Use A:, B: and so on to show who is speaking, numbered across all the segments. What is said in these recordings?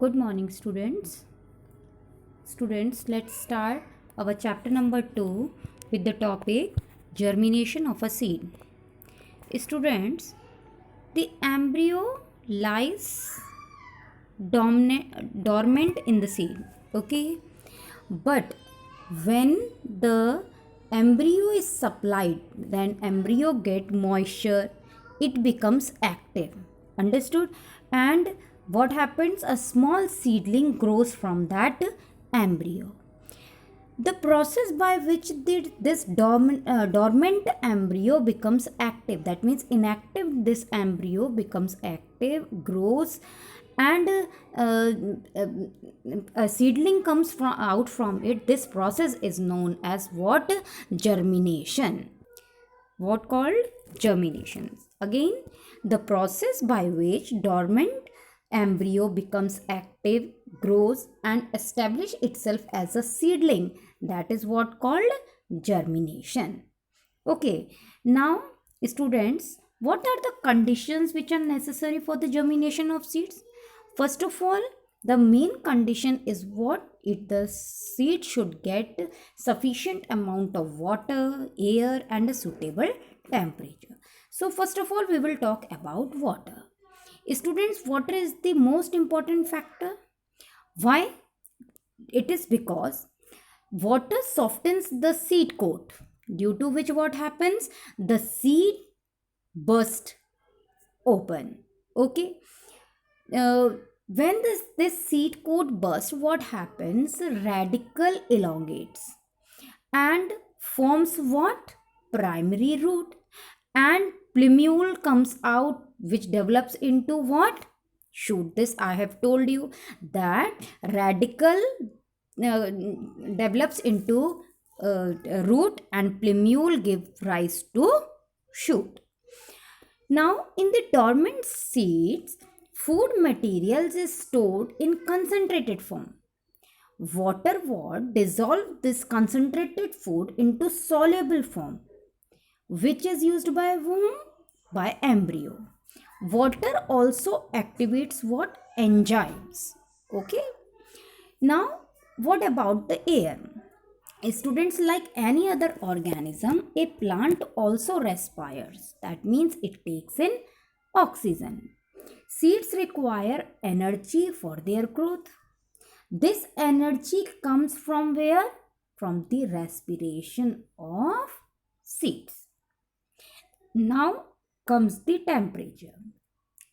A: Good morning, students. Students, let's start our chapter number 2 with the topic germination of a seed. Students, the embryo lies dormant in the seed, okay? But when the embryo is supplied, then embryo get moisture, it becomes active. Understood? And what happens? A small seedling grows from that embryo. The process by which this dormant embryo becomes active, that means inactive, this embryo becomes active, grows, and uh, a seedling comes out from it. This process is known as what? Germination. What called? Germination. Again, the process by which dormant embryo becomes active, grows, and establish itself as a seedling, that is what called germination. Okay, now students, what are the conditions which are necessary for the germination of seeds? First of all, the main condition is what? The seed should get sufficient amount of water, air, and a suitable temperature. So first of all, we will talk about water. Students, water is the most important factor. Why? It is because water softens the seed coat, due to which what happens? The seed burst open. Okay. uh, when this seed coat bursts, what happens? Radical elongates and forms what? Primary root, and plumule comes out, which develops into what? Shoot. This I have told you, that radical develops into root, and plumule give rise to shoot. Now, in the dormant seeds, food materials is stored in concentrated form. Water what dissolve this concentrated food into soluble form, which is used by whom? By embryo. Water also activates what? Enzymes. Okay. Now, what about the air? Students, like any other organism, a plant also respires. That means it takes in oxygen. Seeds require energy for their growth. This energy comes from where? From the respiration of seeds. Now comes the temperature.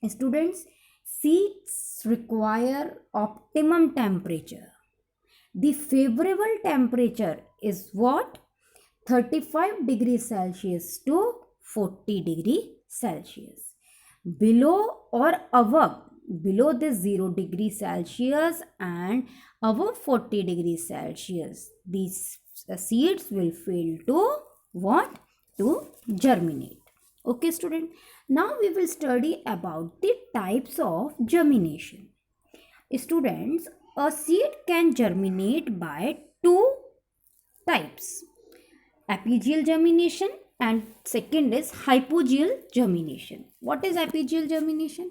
A: Students, seeds require optimum temperature. The favorable temperature is what? 35 degrees Celsius to 40 degree Celsius. Below or above, below the 0 degree Celsius and above 40 degrees Celsius, these seeds will fail to what? To germinate. Okay, student. Now we will study about the types of germination. Students, a seed can germinate by two types: apigeal germination, and second is hypogeal germination. What is apigeal germination?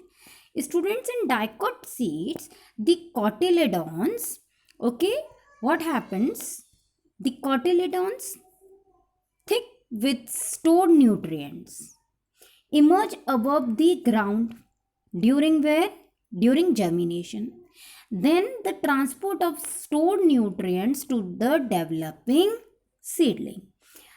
A: Students, in dicot seeds, the cotyledons, okay, what happens? The cotyledons, thick with stored nutrients, emerge above the ground during where? During germination. Then the transport of stored nutrients to the developing seedling.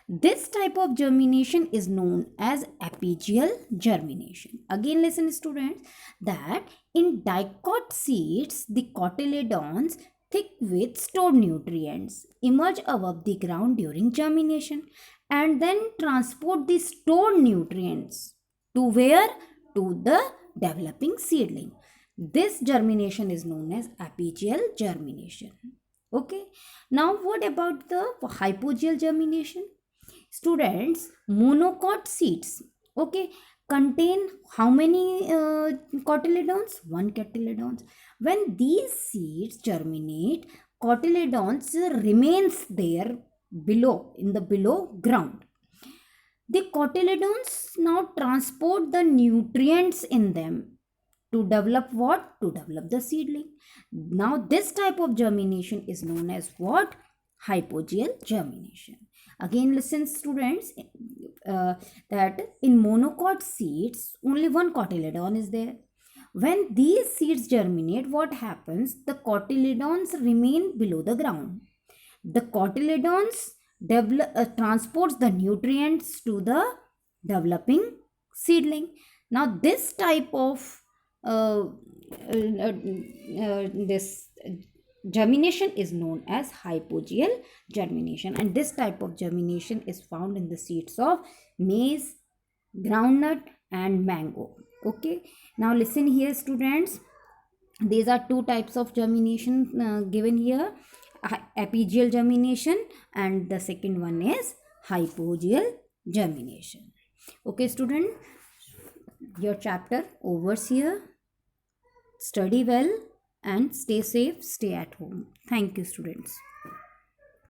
A: This type of germination is known as apigeal germination. Again, listen students, that in dicot seeds, the cotyledons, thick with stored nutrients, emerge above the ground during germination and then transport the stored nutrients to where? To the developing seedling. This germination is known as apigeal germination. Okay. Now what about the hypogeal germination? Students, monocot seeds, okay, contain how many cotyledons? One cotyledons. When these seeds germinate, cotyledons remains there below, in the below ground. The cotyledons now transport the nutrients in them To develop what? To develop the seedling. Now this type of germination is known as what? Hypogeal germination. Again listen students, uh, that in monocot seeds only one cotyledon is there. When these seeds germinate, what happens? The cotyledons remain below the ground. The cotyledons transports the nutrients to the developing seedling. Now this type of this germination is known as hypogeal germination, and this type of germination is found in the seeds of maize, groundnut and mango. Okay, now listen here students, these are two types of germination given here: apigeal germination, and the second one is hypogeal germination. Okay student, your chapter overs here. Study well and stay safe, stay at home. Thank you students.